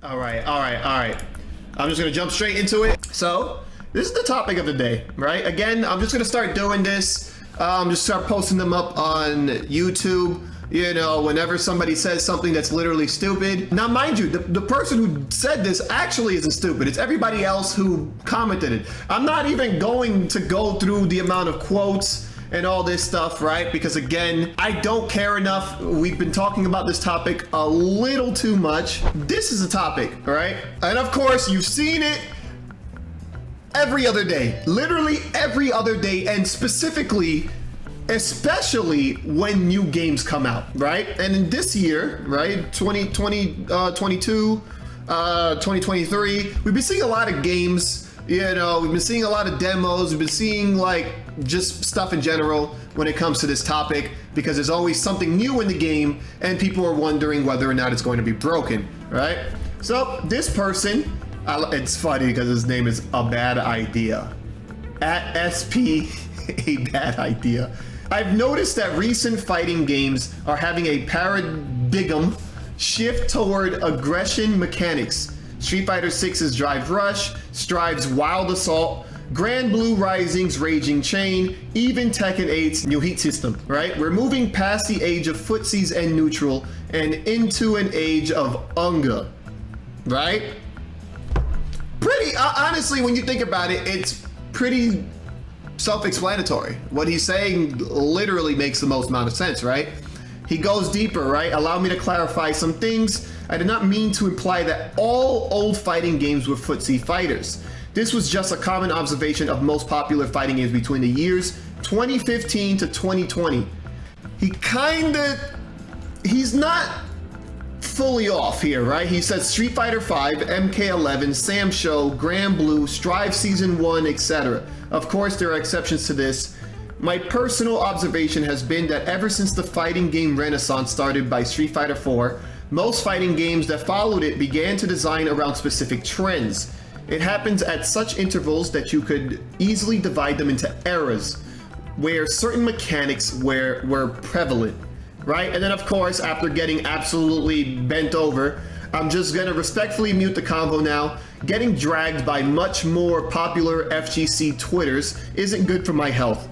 All right. I'm just gonna jump straight into it. So, this is the topic of the day, right? Again, I'm just gonna start doing this. Just start posting them up on YouTube. You know, whenever somebody says something that's literally stupid. Now, mind you, the person who said this actually isn't stupid. It's everybody else who commented it. I'm not even going to go through the amount of quotes and all this stuff, right? Because again, I don't care enough. We've been talking about this topic a little too much. This is a topic, all right? And of course, you've seen it every other day, literally every other day, and specifically, especially when new games come out, right? And in this year, right, 2022, 2023, we've been seeing a lot of games, you know, we've been seeing a lot of demos, we've been seeing like just stuff in general when it comes to this topic, because there's always something new in the game and people are wondering whether or not it's going to be broken, right? So this person, it's funny because his name is A Bad Idea, at SP A Bad Idea. I've noticed that recent fighting games are having a paradigm shift toward aggression mechanics. Street Fighter 6's Drive Rush, Strive's Wild Assault, Grand Blue Rising's Raging Chain, even Tekken 8's new heat system, right? We're moving past the age of Footsies and neutral and into an age of Unga, right? Pretty, honestly, when you think about it, it's pretty self-explanatory. What he's saying literally makes the most amount of sense, right? He goes deeper, right? Allow me to clarify some things. I did not mean to imply that all old fighting games were footsie fighters. This was just a common observation of most popular fighting games between the years 2015 to 2020. He's not fully off here, right? He says Street Fighter 5, MK11, Sam Show, Grand Blue, Strive Season 1, etc. Of course, there are exceptions to this. My personal observation has been that ever since the fighting game renaissance started by Street Fighter 4, most fighting games that followed it began to design around specific trends. It happens at such intervals that you could easily divide them into eras, where certain mechanics were prevalent, right? And then of course, after getting absolutely bent over, I'm just gonna respectfully mute the convo now. Getting dragged by much more popular FGC Twitters isn't good for my health,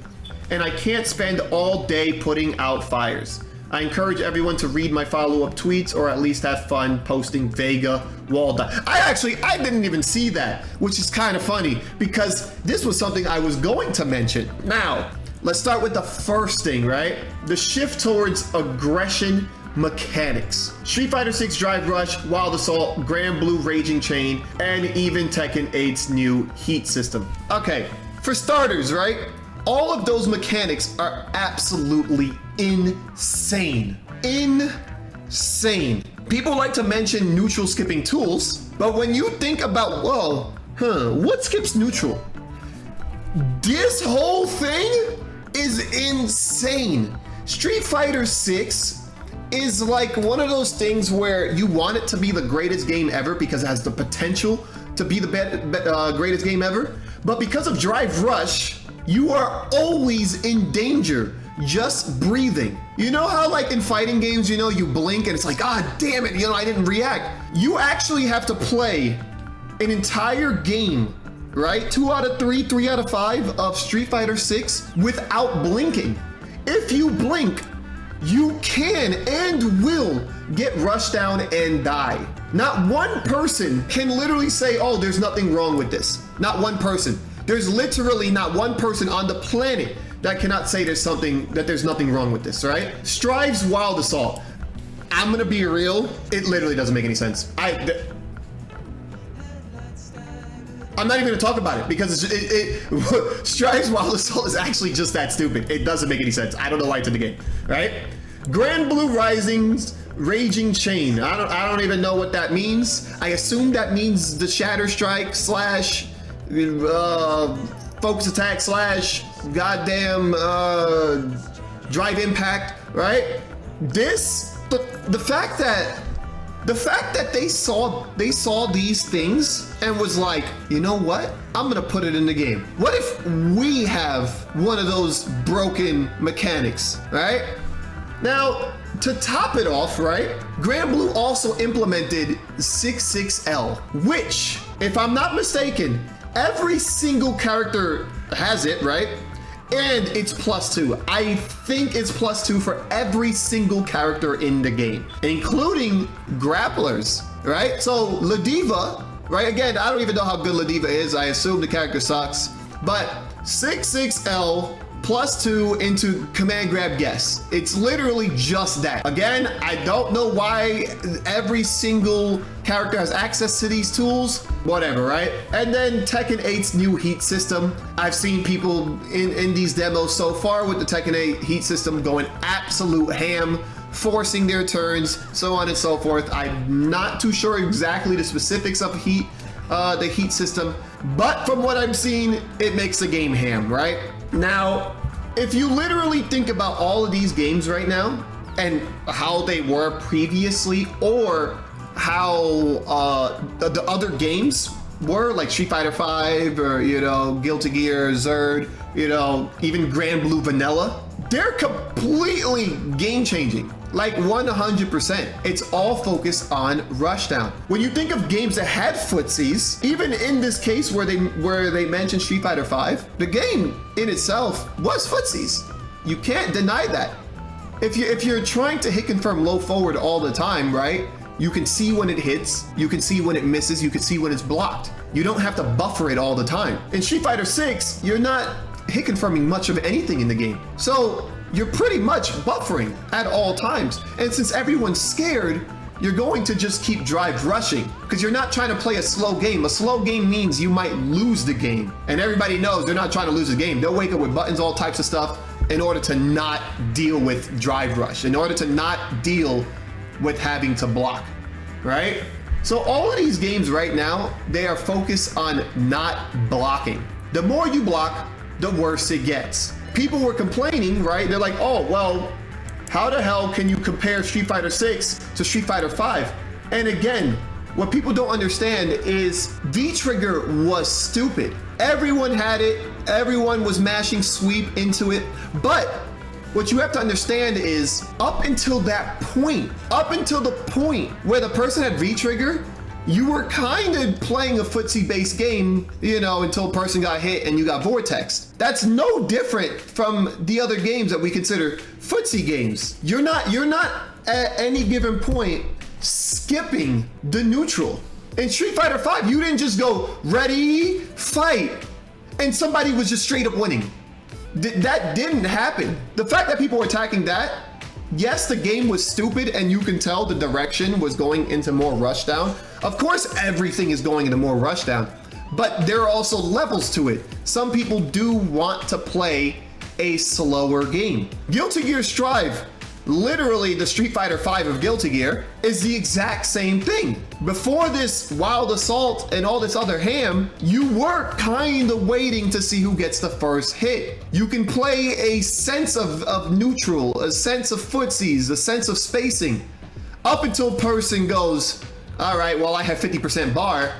and I can't spend all day putting out fires. I encourage everyone to read my follow-up tweets or at least have fun posting Vega wall. I didn't even see that, which is kind of funny because this was something I was going to mention. Now, let's start with the first thing, right? The shift towards aggression mechanics. Street Fighter 6 Drive Rush, Wild Assault, Grand Blue Raging Chain, and even Tekken 8's new heat system. Okay, for starters, right? All of those mechanics are absolutely insane. Insane. People like to mention neutral skipping tools, but when you think about, what skips neutral? This whole thing is insane. Street Fighter 6 is like one of those things where you want it to be the greatest game ever because it has the potential to be the greatest game ever, but because of Drive Rush, you are always in danger just breathing. You know how like in fighting games, you know, you blink and it's like, ah, damn it, you know, I didn't react. You actually have to play an entire game, right? 2 out of 3, 3 out of 5 of Street Fighter 6 without blinking. If you blink, you can and will get rushed down and die. Not one person can literally say, oh, there's nothing wrong with this. Not one person. There's literally not one person on the planet that cannot say there's nothing wrong with this, right? Strive's Wild Assault. I'm gonna be real, it literally doesn't make any sense. I'm not even gonna talk about it because Strive's Wild Assault is actually just that stupid. It doesn't make any sense. I don't know why it's in the game, right? Grand Blue Rising's Raging Chain. I don't even know what that means. I assume that means the Shatter Strike slash focus attack slash goddamn drive impact, right? The fact that they saw these things and was like, you know what? I'm gonna put it in the game. What if we have one of those broken mechanics, right? Now, to top it off, right, Grand Blue also implemented 66L, which, if I'm not mistaken, every single character has it, right? And it's +2. I think it's +2 for every single character in the game, including grapplers, right? So Ladiva, right? Again, I don't even know how good Ladiva is. I assume the character sucks, but 66L +2 into command grab guess. It's literally just that. Again, I don't know why every single character has access to these tools, whatever, right? And then Tekken 8's new heat system. I've seen people in these demos so far with the Tekken 8 heat system going absolute ham, forcing their turns, so on and so forth. I'm not too sure exactly the specifics of the heat system, but from what I'm seeing, it makes the game ham, right? Now, if you literally think about all of these games right now and how they were previously, or how the other games were, like Street Fighter V, or, you know, Guilty Gear, Zerd, you know, even Grand Blue Vanilla, they're completely game-changing. Like 100%. It's all focused on Rushdown. When you think of games that had footsies, even in this case where they mentioned Street Fighter V, the game in itself was footsies. You can't deny that. If you're trying to hit confirm low forward all the time, right? You can see when it hits, you can see when it misses, you can see when it's blocked. You don't have to buffer it all the time. In Street Fighter 6, you're not hit confirming much of anything in the game. So you're pretty much buffering at all times. And since everyone's scared, you're going to just keep drive rushing because you're not trying to play a slow game. A slow game means you might lose the game. And everybody knows they're not trying to lose the game. They'll wake up with buttons, all types of stuff in order to not deal with drive rush, in order to not deal with having to block, right? So all of these games right now, they are focused on not blocking. The more you block, the worse it gets. People were complaining, right? They're like, oh, well, how the hell can you compare Street Fighter 6 to Street Fighter 5? And again, what people don't understand is V-Trigger was stupid. Everyone had it. Everyone was mashing sweep into it. But what you have to understand is up until that point, up until the point where the person had V-Trigger, you were kind of playing a footsie-based game, you know, until a person got hit and you got vortexed. That's no different from the other games that we consider footsie games. You're not at any given point skipping the neutral. In Street Fighter V, you didn't just go ready, fight, and somebody was just straight up winning. That didn't happen. The fact that people were attacking that, yes, the game was stupid and you can tell the direction was going into more rushdown. Of course, everything is going into more rushdown, but there are also levels to it. Some people do want to play a slower game. Guilty Gear Strive, literally the Street Fighter V of Guilty Gear, is the exact same thing. Before this Wild Assault and all this other ham, you were kind of waiting to see who gets the first hit. You can play a sense of neutral, a sense of footsies, a sense of spacing, up until a person goes, all right, well, I have 50% bar.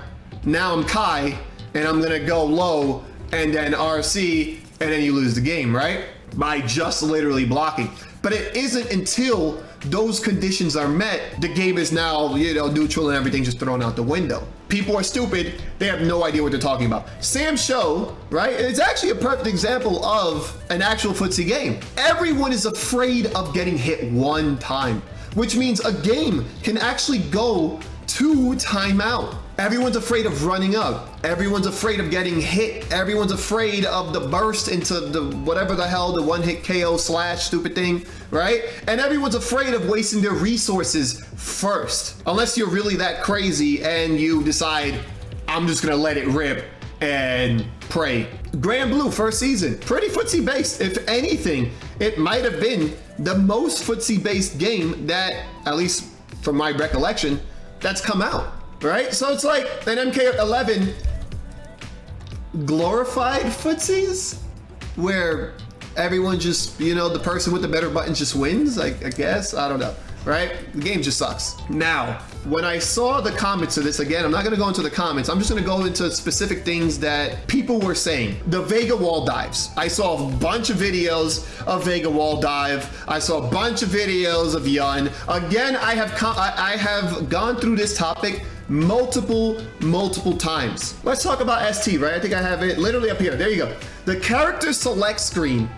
Now I'm Kai, and I'm gonna go low, and then RC, and then you lose the game, right? By just literally blocking. But it isn't until those conditions are met, the game is now, you know, neutral and everything just thrown out the window. People are stupid. They have no idea what they're talking about. Sam Show, right? It's actually a perfect example of an actual footsie game. Everyone is afraid of getting hit one time, which means a game can actually go to timeout. Everyone's afraid of running up. Everyone's afraid of getting hit. Everyone's afraid of the burst into the whatever the hell, the one hit KO slash stupid thing, right? And everyone's afraid of wasting their resources first. Unless you're really that crazy and you decide, I'm just gonna let it rip and pray. Grand Blue first season, pretty footsie based. If anything, it might have been the most footsie based game that, at least from my recollection, that's come out, right? So it's like an MK11 glorified footsies where everyone just, you know, the person with the better buttons just wins, I guess. I don't know, right? The game just sucks. Now, when I saw the comments of this, again, I'm not going to go into the comments. I'm just going to go into specific things that people were saying. The Vega wall dives. I saw a bunch of videos of Vega wall dive. I saw a bunch of videos of Yun. Again, I have gone through this topic multiple times. Let's talk about ST, right? I think I have it literally up here. There you go. The character select screen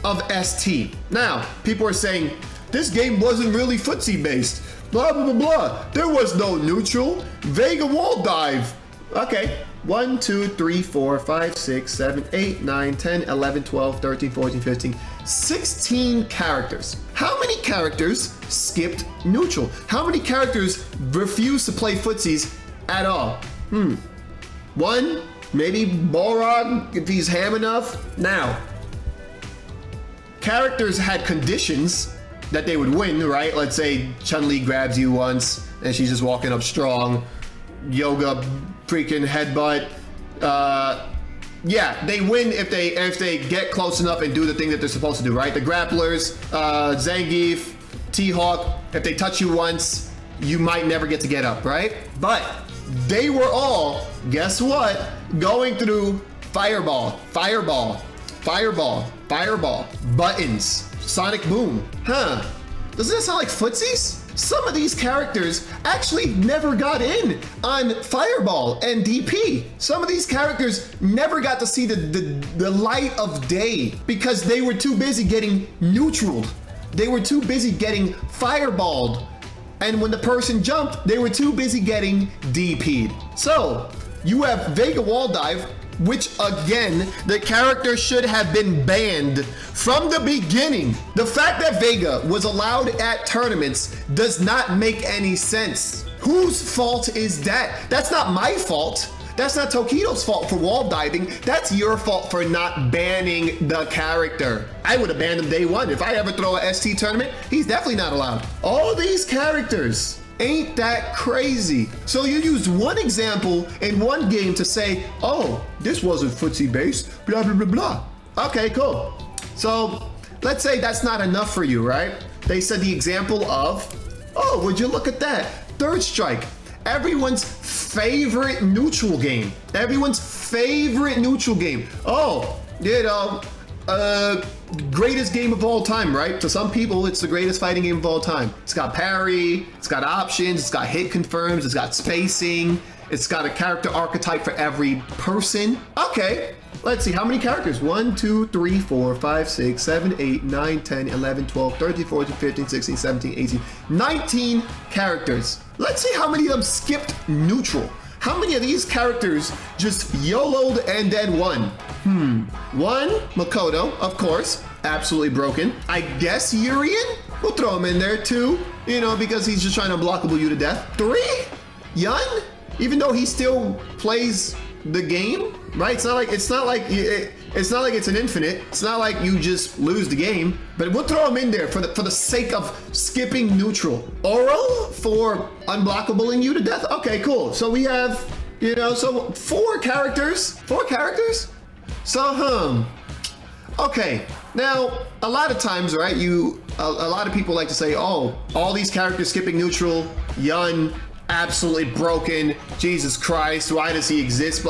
of ST. Now, people are saying, this game wasn't really footsie based. Blah, blah, blah, blah. There was no neutral. Vega wall dive. Okay. 1, 2, 3, 4, 5, 6, 7, 8, 9, 10, 11, 12, 13, 14, 15, 16 characters. How many characters skipped neutral? How many characters refused to play footsies at all? One, maybe Balrog if he's ham enough. Now, characters had conditions that they would win, right? Let's say Chun-Li grabs you once and she's just walking up strong. Yoga freaking headbutt. Yeah, they win if they get close enough and do the thing that they're supposed to do, right? The grapplers, Zangief, T-Hawk, if they touch you once, you might never get to get up, right? But they were all, guess what? Going through fireball, buttons, sonic boom. Doesn't that sound like footsies? Some of these characters actually never got in on Fireball and DP. Some of these characters never got to see the light of day because they were too busy getting neutraled. They were too busy getting fireballed. And when the person jumped, they were too busy getting DP'd. So you have Vega wall dive, which again, the character should have been banned from the beginning. The fact that Vega was allowed at tournaments does not make any sense. Whose fault is that? That's not my fault. That's not Tokido's fault for wall diving. That's your fault for not banning the character. I would have banned him day one. If I ever throw a ST tournament, he's definitely not allowed. All these characters, ain't that crazy? So you used one example in one game to say, oh, this wasn't footsie based, blah, blah, blah, blah. Okay, cool. So let's say that's not enough for you, right? They said the example of, oh, would you look at that? Third Strike, everyone's favorite neutral game. Everyone's favorite neutral game. Oh, you know, greatest game of all time, right? To some people, it's the greatest fighting game of all time. It's got parry, it's got options, it's got hit confirms, it's got spacing, it's got a character archetype for every person. Okay, let's see, how many characters? 1, 2, 3, 4, 5, 6, 7, 8, 9, 10, 11, 12, 13, 14, 15, 16, 17, 18, 19 characters. Let's see how many of them skipped neutral. How many of these characters just YOLO'd and then won? One, Makoto, of course, absolutely broken. I guess Urien? We'll throw him in there. 2, you know, because he's just trying to unblockable you to death. 3, Yun, even though he still plays the game, right? It's not like it's an infinite. It's not like you just lose the game. But we'll throw him in there for the sake of skipping neutral. Oral for unblockabling you to death. Okay, cool. So we have, you know, so 4 characters. 4 characters. So okay. Now a lot of times, right? A lot of people like to say, oh, all these characters skipping neutral. Yun, absolutely broken. Jesus Christ, why does he exist?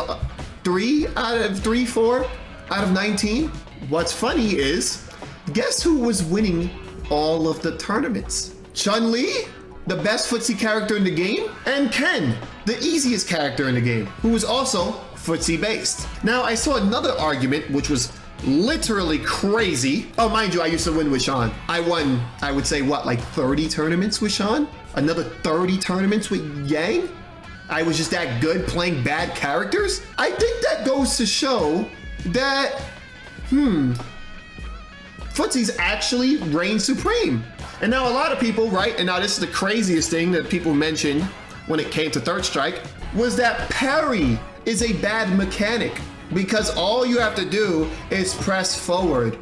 3 out of 3, 4 out of 19. What's funny is, guess who was winning all of the tournaments? Chun-Li, the best footsie character in the game, and Ken, the easiest character in the game, who was also footsie based. Now I saw another argument which was literally crazy. Oh, mind you, I used to win with Sean. I won, I would say, what, like 30 tournaments with Sean? Another 30 tournaments with Yang? I was just that good playing bad characters? I think that goes to show that, footsies actually reign supreme. And now a lot of people, right, and now this is the craziest thing that people mentioned when it came to Third Strike, was that parry is a bad mechanic because all you have to do is press forward.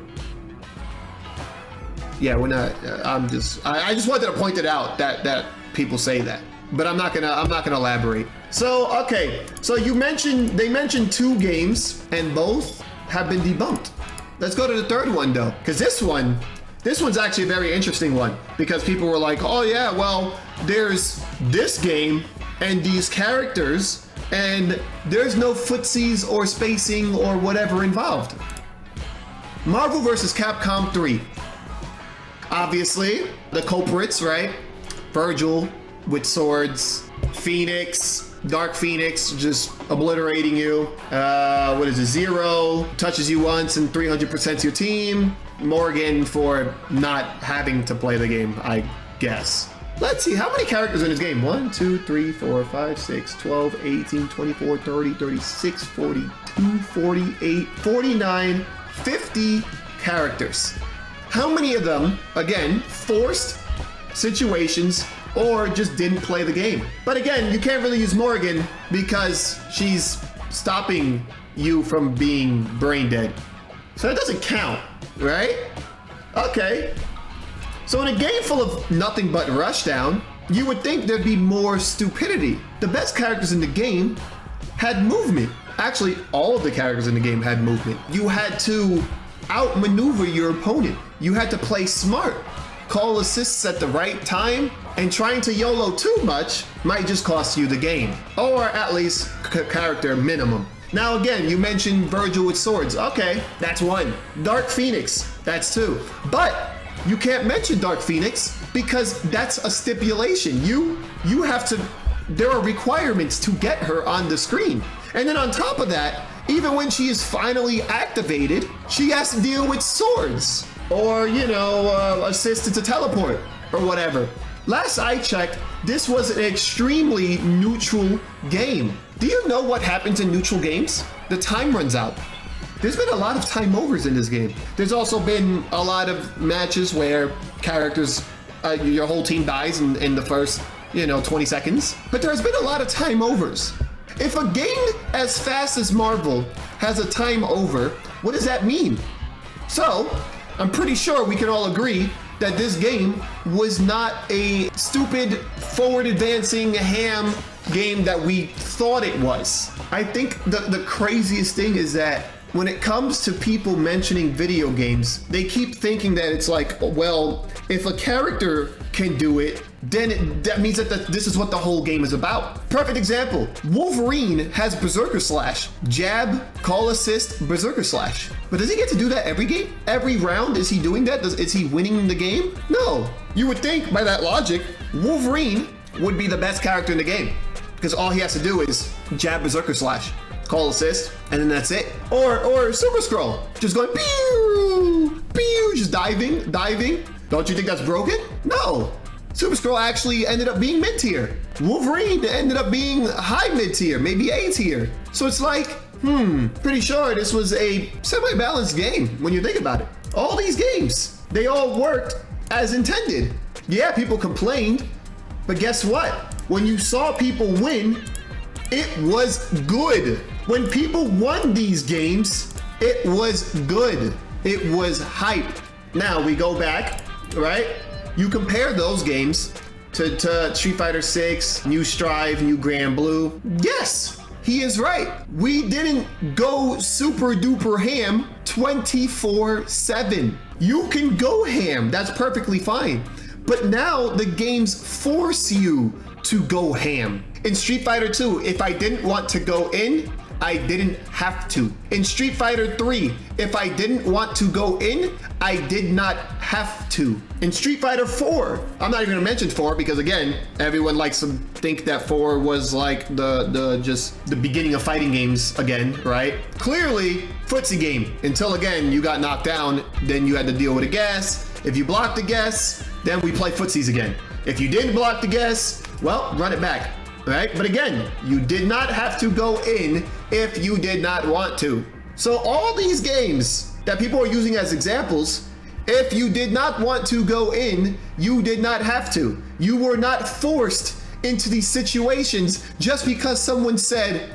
Yeah, we're not. I just wanted to point it out that people say that, but I'm not gonna elaborate. So okay, so they mentioned 2 games and both have been debunked. Let's go to the third one though, because this one's actually a very interesting one because people were like, oh yeah, well, there's this game and these characters, and there's no footsies or spacing or whatever involved. Marvel vs. Capcom 3. Obviously, the culprits, right? Virgil with swords, Phoenix, Dark Phoenix just obliterating you. What is it? Zero touches you once and 300% your team. Morgan for not having to play the game, I guess. Let's see, how many characters in this game? 1, 2, 3, 4, 5, 6, 12, 18, 24, 30, 36, 42, 48, 49, 50 characters. How many of them, again, forced situations or just didn't play the game? But again, you can't really use Morgan because she's stopping you from being brain dead. So it doesn't count, right? Okay. So in a game full of nothing but rushdown, you would think there'd be more stupidity. The best characters in the game had movement. Actually, all of the characters in the game had movement. You had to outmaneuver your opponent. You had to play smart, call assists at the right time, and trying to YOLO too much might just cost you the game, or at least character minimum. Now again, you mentioned Virgil with swords. Okay, that's one. Dark Phoenix, that's two. But you can't mention Dark Phoenix because that's a stipulation. You have to, there are requirements to get her on the screen. And then on top of that, even when she is finally activated, she has to deal with swords or, you know, assisted to teleport or whatever. Last I checked, this was an extremely neutral game. Do you know what happens in neutral games? The time runs out. There's been a lot of time overs in this game. There's also been a lot of matches where characters, your whole team dies in the first, 20 seconds. But there's been a lot of time overs. If a game as fast as Marvel has a time over, what does that mean? So, I'm pretty sure we can all agree that this game was not a stupid, forward advancing ham game that we thought it was. I think the craziest thing is that when it comes to people mentioning video games, they keep thinking that it's like, well, if a character can do it, then that means that this is what the whole game is about. Perfect example, Wolverine has Berserker Slash. Jab, call assist, Berserker Slash. But does he get to do that every game? Every round, is he doing that? Is he winning the game? No. You would think, by that logic, Wolverine would be the best character in the game because all he has to do is jab, Berserker Slash, call assist, and then that's it. Or Super Skrull, just going pew, pew, just diving. Don't you think that's broken? No. Super Skrull actually ended up being mid-tier. Wolverine ended up being high mid-tier, maybe A tier. So it's like, pretty sure this was a semi-balanced game when you think about it. All these games, they all worked as intended. Yeah, people complained, but guess what? When you saw people win, it was good. When people won these games, it was good. It was hype. Now we go back, right? You compare those games to Street Fighter 6, New Strive, New Grand Blue. Yes, he is right. We didn't go super duper ham 24/7. You can go ham, that's perfectly fine. But now the games force you to go ham. In Street Fighter 2, if I didn't want to go in, I didn't have to. In Street Fighter 3, if I didn't want to go in, I did not have to. In Street Fighter 4, I'm not even gonna mention 4 because again, everyone likes to think that 4 was like the beginning of fighting games again, right? Clearly, footsie game. Until again, you got knocked down, then you had to deal with a guess. If you blocked the guess, then we play footsies again. If you didn't block the guess, well, run it back. Right? But again, you did not have to go in if you did not want to. So all these games that people are using as examples, if you did not want to go in, you did not have to. You were not forced into these situations just because someone said,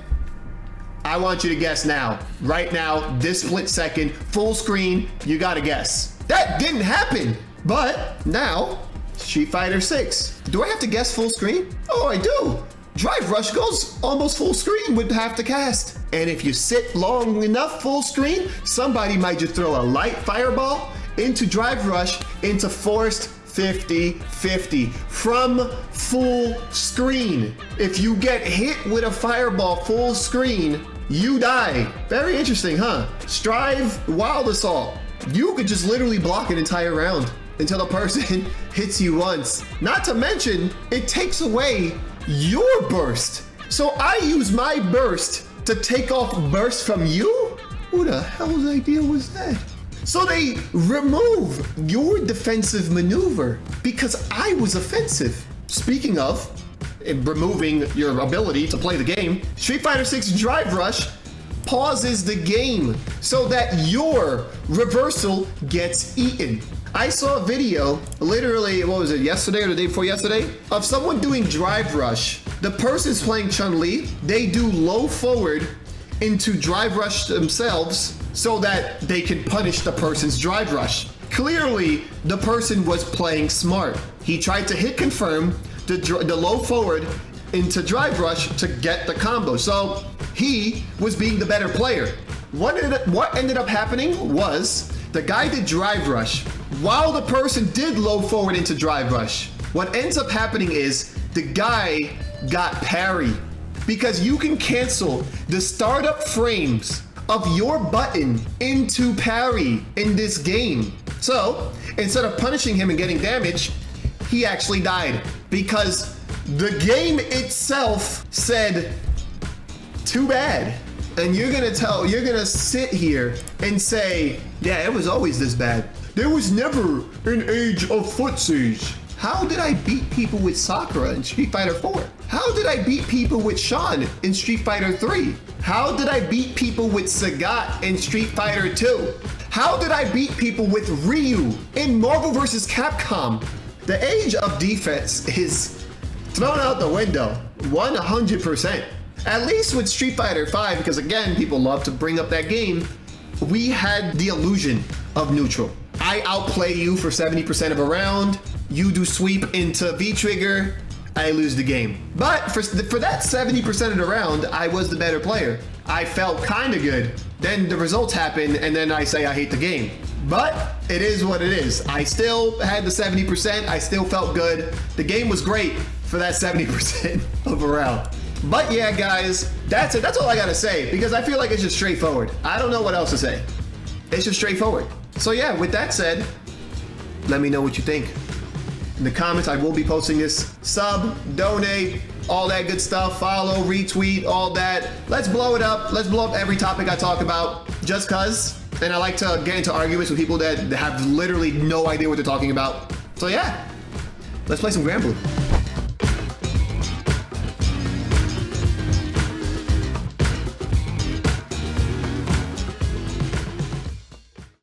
I want you to guess now. Right now, this split second, full screen, you gotta guess. That didn't happen. But now, Street Fighter 6. Do I have to guess full screen? Oh, I do. Drive Rush goes almost full screen with half the cast. And if you sit long enough full screen, somebody might just throw a light fireball into Drive Rush into forced 50-50 from full screen. If you get hit with a fireball full screen, you die. Very interesting, huh? Strive Wild Assault. You could just literally block an entire round until the person hits you once. Not to mention, it takes away your burst. So I use my burst to take off burst from you? Who the hell's idea was that? So they remove your defensive maneuver because I was offensive. Speaking of removing your ability to play the game, Street Fighter 6 Drive Rush pauses the game so that your reversal gets eaten. I saw a video, literally, what was it, yesterday or the day before yesterday, of someone doing Drive Rush. The person's playing Chun-Li, they do low forward into Drive Rush themselves so that they can punish the person's Drive Rush. Clearly, the person was playing smart. He tried to hit confirm the low forward into Drive Rush to get the combo. So he was being the better player. What ended up happening was the guy did Drive Rush while the person did low forward into Drive Rush. What ends up happening is the guy got parry because you can cancel the startup frames of your button into parry in this game. So instead of punishing him and getting damage, he actually died because the game itself said, too bad. And you're gonna sit here and say, yeah, it was always this bad. There was never an age of Footsies. How did I beat people with Sakura in Street Fighter 4? How did I beat people with Sean in Street Fighter 3? How did I beat people with Sagat in Street Fighter 2? How did I beat people with Ryu in Marvel vs. Capcom? The age of defense is thrown out the window, 100%. At least with Street Fighter 5, because again, people love to bring up that game, we had the illusion of neutral. I outplay you for 70% of a round, you do sweep into V-trigger, I lose the game. But for that 70% of the round, I was the better player. I felt kind of good. Then the results happen, and then I say I hate the game. But it is what it is. I still had the 70%, I still felt good. The game was great for that 70% of a round. But yeah, guys, that's it. That's all I gotta say, because I feel like it's just straightforward. I don't know what else to say. It's just straightforward. So yeah, with that said, let me know what you think. In the comments, I will be posting this. Sub, donate, all that good stuff. Follow, retweet, all that. Let's blow it up. Let's blow up every topic I talk about, just cause. And I like to get into arguments with people that have literally no idea what they're talking about. So yeah, let's play some Grand Blue.